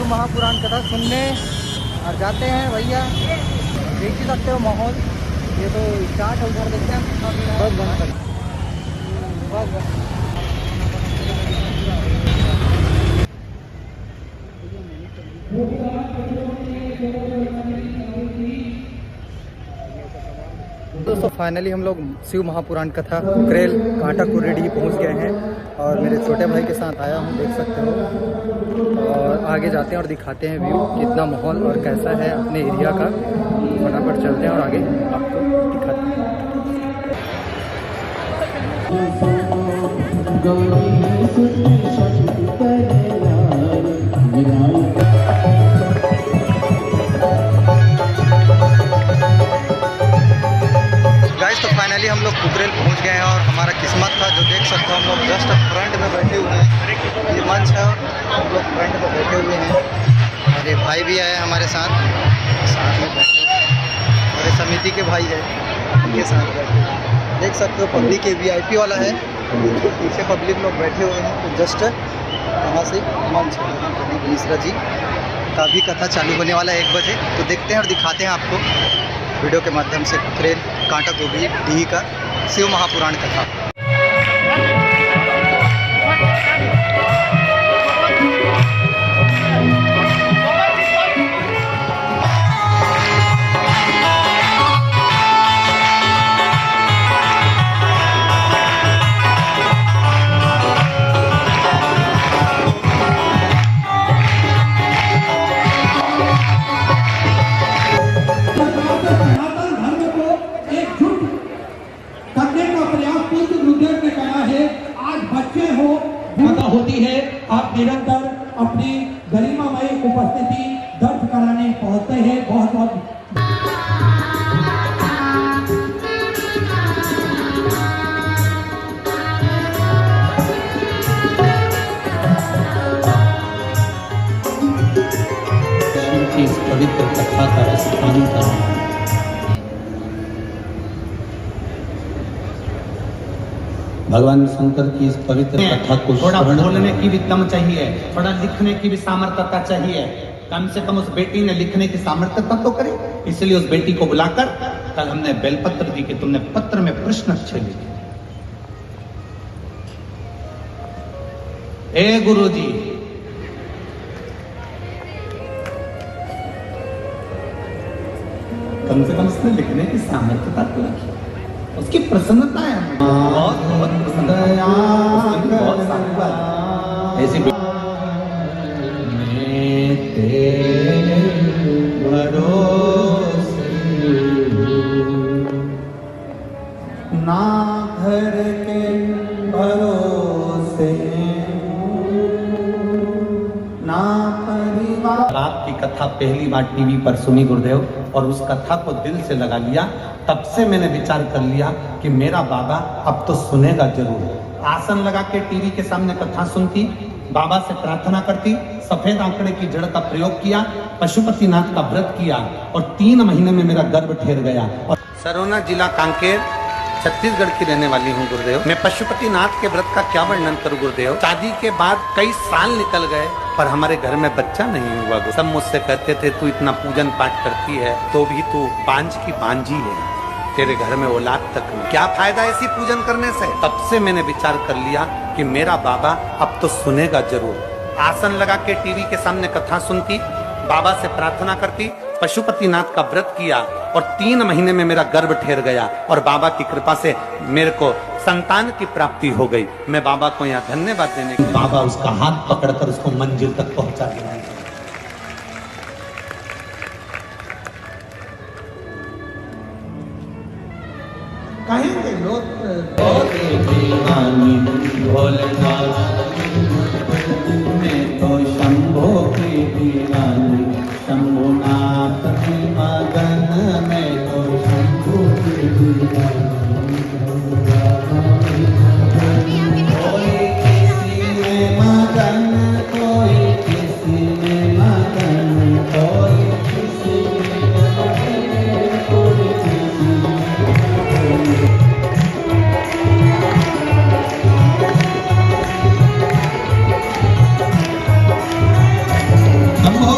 महापुराण कथा सुनने और जाते हैं भैया। देख ही सकते हो माहौल, ये तो स्टार्ट हो उधर देखते हैं। बस बंद कर बस। दोस्तों फाइनली हम लोग शिव महापुराण कथा कुकरेल कांटा कुरेडी पहुंच गए हैं और मेरे छोटे भाई के साथ आया हूं, देख सकते हो। और आगे जाते हैं और दिखाते हैं व्यू, कितना माहौल और कैसा है अपने एरिया का। फटाफट चलते हैं और आगे आपको दिखाते हैं। गाइस तो फाइनली हम लोग कुकरेल पहुंच गए हैं और हमारा किस्मत था, जो देख सकते हो हम लोग जस्ट फ्रंट में बैठे हुए हैं। ये मंच है और हम लोग फ्रंट में बैठे हुए हैं और ये भाई भी आए हमारे साथ में बैठे हुए हैं और ये समिति के भाई है, उनके साथ बैठे हुए हैं। देख सकते हो पब्लिक के VIP वाला है, पीछे पब्लिक लोग बैठे हुए हैं। तो जस्ट यहाँ से मंच है, मिश्रा जी का भी कथा चालू होने वाला है 1 बजे। तो देखते हैं और दिखाते हैं आपको वीडियो के माध्यम से कुकरेल कांटा कुरेडी का शिव महापुराण कथा। होती है, आप निरंतर अपनी गरिमामय उपस्थिति दर्ज कराने पहुंचते हैं। बहुत बहुत इस पवित्र कथा का स्थान करें। भगवान शंकर की इस पवित्र कथा को थोड़ा बोलने की भी दम चाहिए, थोड़ा लिखने की भी सामर्थ्यता चाहिए। कम से कम उस बेटी ने लिखने की सामर्थ्यता तो करे। इसलिए उस बेटी को बुलाकर कल हमने बेलपत्र दी कि तुमने पत्र में प्रश्न अच्छे लिखे। ए गुरुजी, कम से कम उसने लिखने की सामर्थ्यता तो रखी, उसकी प्रसन्नता है। बहुत बहुत ऐसी ना घर के भरोसे ना परिवार। रात की कथा पहली बार टीवी पर सुनी गुरुदेव, और उस कथा को दिल से लगा लिया। तब से मैंने विचार कर लिया कि मेरा बाबा अब तो सुनेगा जरूर। आसन लगा के टीवी के सामने कथा सुनती, बाबा से प्रार्थना करती, सफेद आंकड़े की जड़ का प्रयोग किया, पशुपतिनाथ का व्रत किया और 3 महीने में मेरा गर्भ ठहर गया। और सरोना जिला कांकेर छत्तीसगढ़ की रहने वाली हूँ गुरुदेव। मैं पशुपतिनाथ के व्रत का क्या वर्णन करूँ गुरुदेव। शादी के बाद कई साल निकल गए पर हमारे घर में बच्चा नहीं हुआ। सब मुझसे कहते थे तू इतना पूजन पाठ करती है तो भी तू बांझ की बांझी है, तेरे घर में औलाद तक नहीं, क्या फायदा ऐसी पूजन करने से। तब से मैंने विचार कर लिया कि मेरा बाबा अब तो सुनेगा जरूर। आसन लगा के टीवी के सामने कथा सुनती, बाबा से प्रार्थना करती, पशुपतिनाथ का व्रत किया और 3 महीने में मेरा गर्भ ठहर गया और बाबा की कृपा से मेरे को संतान की प्राप्ति हो गई। मैं बाबा को यहाँ धन्यवाद देने की, बाबा उसका हाथ पकड़कर उसको मंजिल तक पहुंचा दिया। कहेंगे लोग मैं तो शंभो की दीवानी, शंभुनाथ की मगन, मैं तो शंभो की दीवानी। कोई किसी में मगन, कोई किसी में मगन, कोई किसी में मगन, कोई किसी में मगन। नमो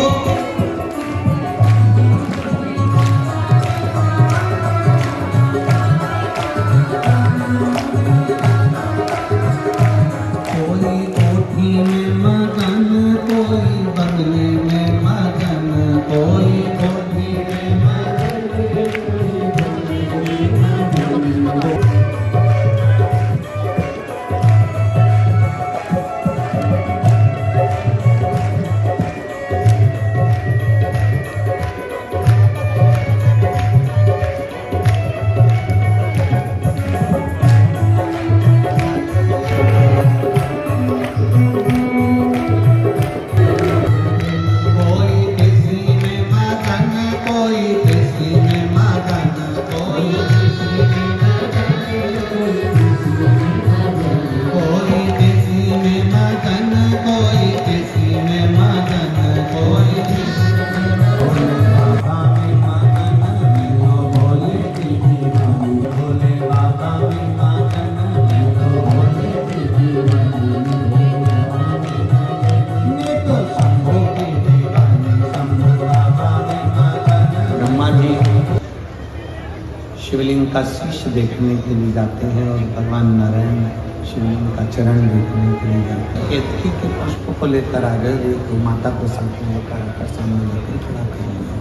शिवलिंग का शीश देखने के लिए जाते हैं और भगवान नारायण शिवलिंग का चरण देखने के लिए जाते हैं। केतकी के पुष्प को लेकर आ गए, देखो माता को साथ में लेकर आकर सामने लेकर खड़ा कर लिया।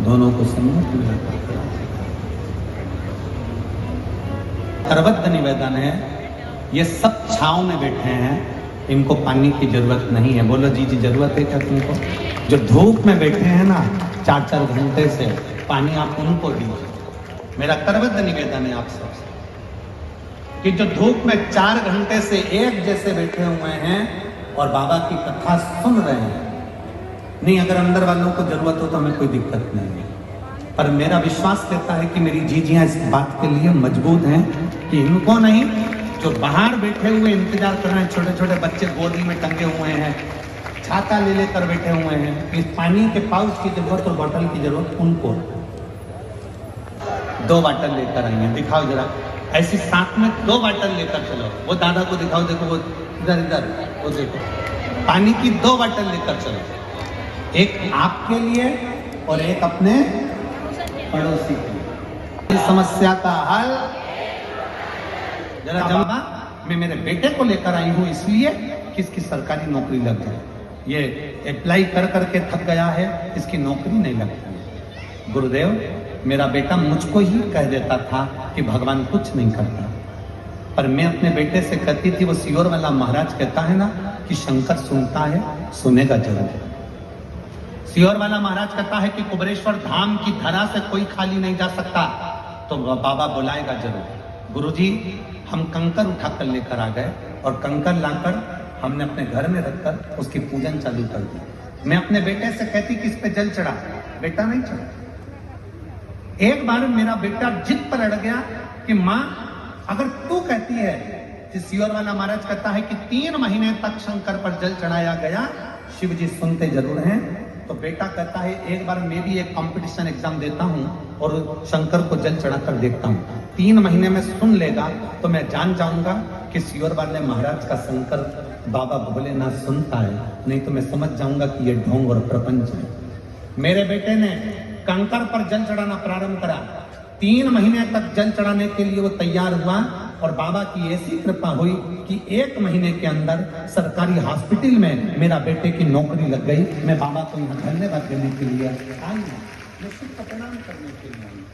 दोनों को सम्मुख मिलाकर खड़ा। करबद्ध निवेदन है, ये सब छांव में बैठे हैं, इनको पानी की जरूरत नहीं है। बोलो जी जी जरूरत है क्या तुमको? जो धूप में बैठे हैं ना 4-4 घंटे से, पानी आप उनको दीजिए। मेरा करबद्ध निवेदन है आप सबसे कि जो धूप में 4 घंटे से एक जैसे बैठे हुए हैं और बाबा की कथा सुन रहे हैं, नहीं अगर अंदर वालों को जरूरत हो तो हमें कोई दिक्कत नहीं है, पर मेरा विश्वास कहता है कि मेरी जीजियां इस बात के लिए मजबूत हैं कि इनको नहीं, जो बाहर बैठे हुए इंतजार कर रहे हैं, छोटे छोटे बच्चे गोदी में टंगे हुए हैं, छाता ले लेकर बैठे हुए हैं, इस पानी के पाउच की जरूरत और बोतल की जरूरत उनको। 2 बॉटल लेकर आई हैं, दिखाओ जरा, ऐसी साथ में 2 बॉटल लेकर चलो। वो दादा को दिखाओ, देखो वो इधर इधर, वो देखो पानी की 2 बॉटल लेकर चलो, एक आपके लिए और एक अपने पड़ोसी के लिए। इस समस्या का हल जरा बाबा, मैं मेरे बेटे को लेकर आई हूं इसलिए कि इसकी सरकारी नौकरी लग जाए। ये अप्लाई कर करके थक गया है, इसकी नौकरी नहीं लगती। गुरुदेव, मेरा बेटा मुझको ही कह देता था कि भगवान कुछ नहीं करता, पर मैं अपने बेटे से कहती थी, वो सियोर वाला महाराज कहता है ना कि शंकर सुनता है, सुनेगा जरूर। सियोर वाला महाराज कहता है कि कुबरेश्वर धाम की धरा से कोई खाली नहीं जा सकता, तो बाबा बुलाएगा जरूर। गुरुजी, हम कंकर उठाकर लेकर आ गए और कंकर लाकर हमने अपने घर में रखकर उसकी पूजन चालू कर दी। मैं अपने बेटे से कहती कि इस पे जल चढ़ा, बेटा नहीं चढ़ा। एक बार मेरा बेटा जिद पर अड़ गया कि माँ अगर तू कहती है, सियोर वाला महाराज कहता है कि 3 महीने तक शंकर पर जल चढ़ाया गया, शिव जी सुनते जरूर हैं, तो बेटा कहता है एक बार मैं भी एक कंपटीशन एग्जाम देता हूं और शंकर को जल चढ़ाकर देखता हूं, 3 महीने में सुन लेगा तो मैं जान जाऊंगा कि सियोर वाले महाराज का शंकर बाबा भोलेनाथ सुनता है, नहीं तो मैं समझ जाऊंगा कि ये ढोंग और प्रपंच है। मेरे बेटे ने कंकर पर जल चढ़ाना प्रारंभ करा, 3 महीने तक जल चढ़ाने के लिए वो तैयार हुआ और बाबा की ऐसी कृपा हुई कि 1 महीने के अंदर सरकारी हॉस्पिटल में मेरा बेटे की नौकरी लग गई। मैं बाबा को यहाँ धन्यवाद देने के लिए आई हूँ, मैं सिर्फ प्रणाम करने के लिए आई हूँ।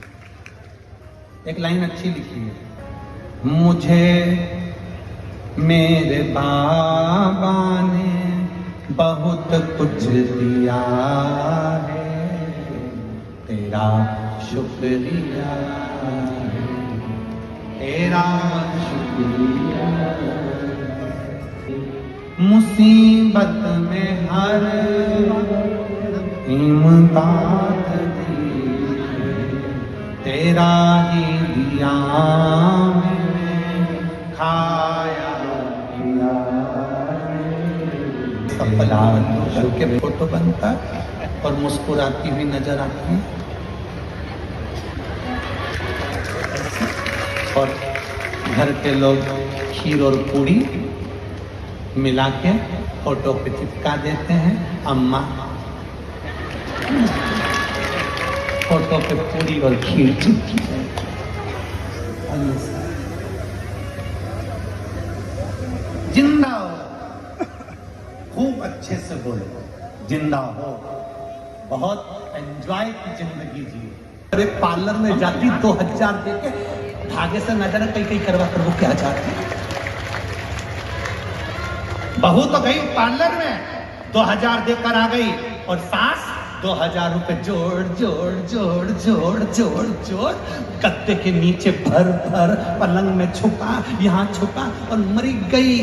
एक लाइन अच्छी लिखी है, मुझे मेरे बाबा ने बहुत कुछ दिया है, तेरा शुक्रिया है, तेरा शुक्रिया। मुसीबत में हर इमदाद दी, तेरा ही दिया मैंने खाया पिया। सपना करके फोटो बनता और मुस्कुराती हुई नजर आती है और घर के लोग खीर और पूड़ी मिला के फोटो पे चिपका देते हैं। अम्मा फोटो पे पूड़ी और खीर चिपकी है। जिंदा हो, खूब अच्छे से बोलो, जिंदा हो, बहुत एंजॉय की जिंदगी जी। अरे पार्लर में जाती 2000 देके भागे से नजर कई कई करवा कर वो क्या चाहती। बहू तो गई पार्लर में 2000 देकर आ गई और सास 2000 रुपए जोड़ जोड़ जोड़ जोड़ जोड़ जोड़ गद्दे के नीचे भर भर, पलंग में छुपा, यहाँ छुपा और मरी गई।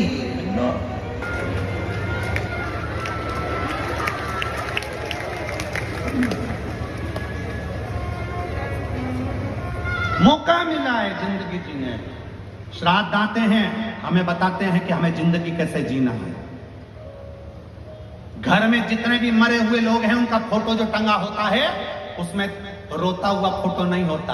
मौका मिला है जिंदगी जीने, श्राद्ध आते हैं, हमें बताते हैं कि हमें जिंदगी कैसे जीना है। घर में जितने भी मरे हुए लोग हैं उनका फोटो जो टंगा होता है उसमें रोता हुआ फोटो नहीं होता,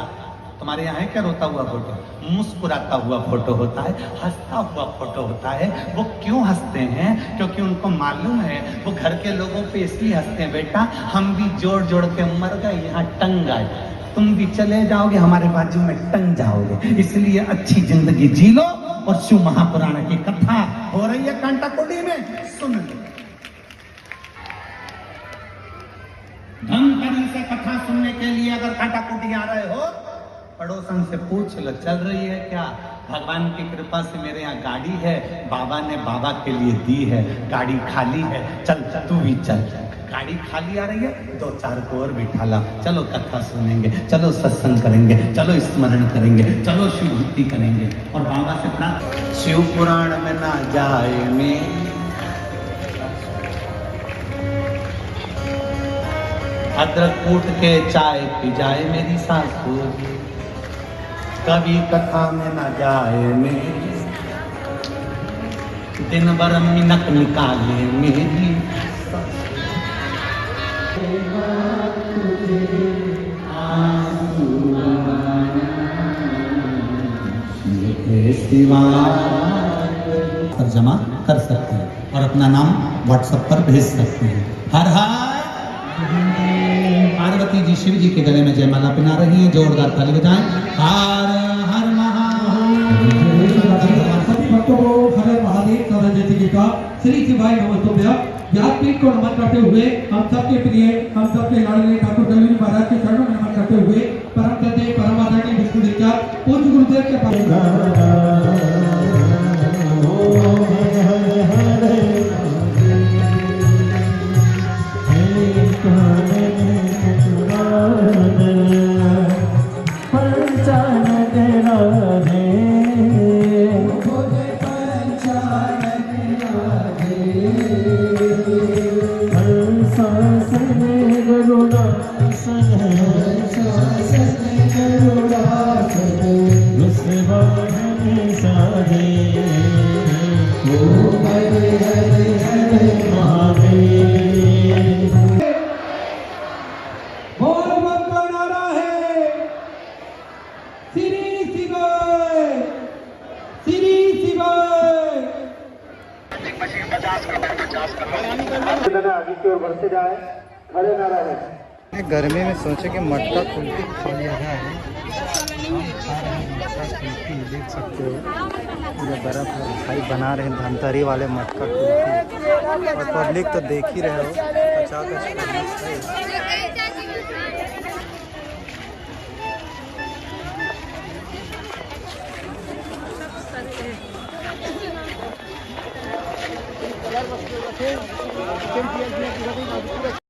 तुम्हारे यहाँ है क्या रोता हुआ फोटो? मुस्कुराता हुआ फोटो होता है, हंसता हुआ फोटो होता है। वो क्यों हंसते हैं? क्योंकि उनको मालूम है वो घर के लोगों पे इसलिए हंसते हैं, बेटा हम भी जोड़ जोड़ के मर गए, यहाँ टंग गए, तुम भी चले जाओगे हमारे बाजू में टंग जाओगे, इसलिए अच्छी जिंदगी जी लो। और शिव महापुराण की कथा हो रही है कांटाकुटी में, सुन लो। धमतरी से कथा सुनने के लिए अगर कांटाकुटी आ रहे हो, पड़ोसन से पूछ लो चल रही है क्या? भगवान की कृपा से मेरे यहाँ गाड़ी है, बाबा ने बाबा के लिए दी है, गाड़ी खाली है, चल तू भी चल। गाड़ी खाली आ रही है, 2-4 को और बिठा ला, चलो कथा सुनेंगे, चलो सत्संग करेंगे, चलो स्मरण करेंगे, चलो शिव भक्ति करेंगे। और बाबा से प्रार्थना, शिव पुराण में ना जाए में अदरक कूट के चाय पी जाए मेरी सासू, कभी कथा में न जाए मेरी, दिन भर मिनक निकाले मेरी पर जमा कर सकते हैं और अपना नाम व्हाट्सएप पर भेज सकते हैं। हर हर पार्वती जी शिव जी के गले में जयमाला पहना रही हैं, जोरदार ताली बजाएं। हर हर सभी भक्तों को हर हर महादेव सदा जी का श्री शिवाय नमस्तुभ्यं। व्यासपीठ को नमन करते हुए हम सबके प्रिय, हम सबके लाडले ठाकुर गणेश महाराज के चरणों में नमन करते हुए परम सत्य परम आदरणीय विष्णु दीक्षा पूज्य गुरुदेव के पास गर्मी में सोचे कि मटका कुल्फी खा लिया जाए। मटका कुल्फी देख सकते हो, पूरा बर्फ भाई बना रहे हैं धमतरी वाले मटका कुल्फी, और पब्लिक तो देख ही रहे हो, 50 का